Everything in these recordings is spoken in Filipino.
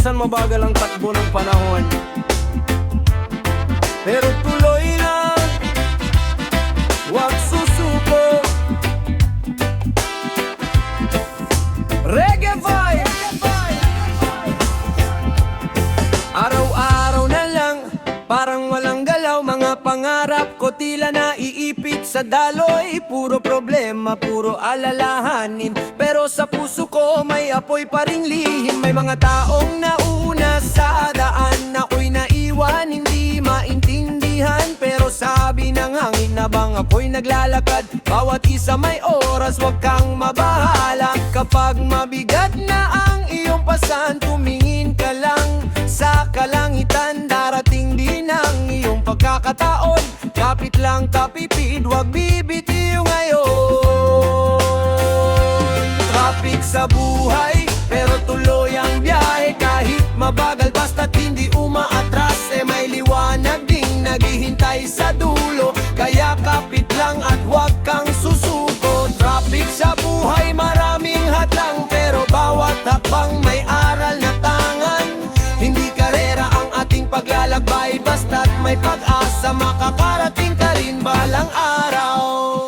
minsan mabagal ang takbo ng panahon, pero tuloy lang, huwag susuko. Reggae vibe! Araw-araw na lang, parang walang galaw. Mga pangarap ko tila naiipit sa daloy. Puro problema, puro alalahanin, pero sa puso ko may apoy pa ring lihim. May mga taong nauna sa daan, ako'y naiwan, hindi maintindihan. Pero sabi ng hangin habang ako'y naglalakad, bawat isa may oras, wag kang mabahala. Kapag mabigat na ang iyong pasan, tumingin ka lang sa kalangitan. Darating din ang iyong pagkakataon, kapit lang kapipid, wag bibitiw ngayon. Traffic sa buhay, pero tuloy ang biyahe. Kahit mabagal basta't hindi umaatras, may liwanag ding naghihintay sa dulo. Kaya kapit lang at huwag kang susuko. Traffic sa buhay, maraming hadlang, pero bawat hakbang may aral na tangan. Hindi karera ang ating paglalakbay, basta't may pag-asa, makakarating ka rin balang araw.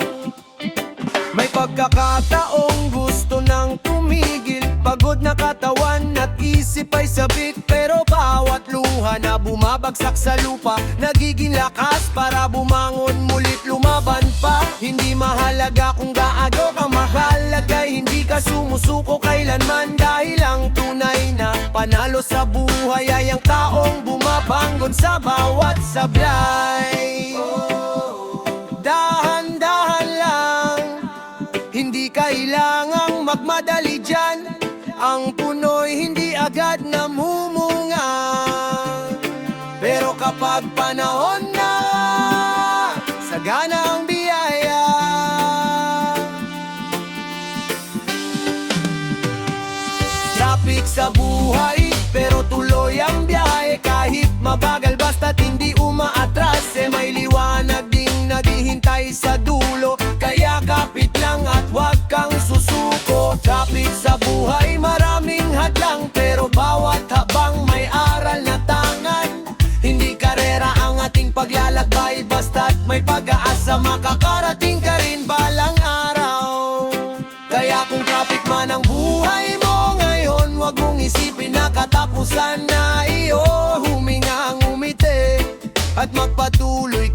May pagkakataong gusto nang tumigil, pagod na katawan at isip ay sabik, pero bawat luha na bumabagsak sa lupa, nagiging lakas para bumangon mulit, lumaban pa. Hindi mahalaga kung gaano ka mahalaga, hindi ka sumusuko kailanman, dahil ang tunay na panalo sa buhay ay ang taong bumabangon sa bawat sablay. Dahan-dahan lang, hindi kailangang magmadali dyan. Ang punoy hindi agad namumunga, pero kapag panahon na, sagana ang biyaya. Traffic sa buhay, pero tuloy ang biyahe. Kahit mabagal basta't hindi umaatras, may liwanag ding naghihintay sa dulo. Kaya kapit lang at huwag kang susuko. Traffic sa buhay, maraming hadlang, pero bawat habang may aral na tangan. Hindi karera ang ating paglalakbay, basta't may pag-aasa, makakarating ka rin balang araw. Kaya kung traffic man ang buhay mo ngayon, huwag mong isipin na katapusan na iyo. Huminga, ngumiti at magpatuloy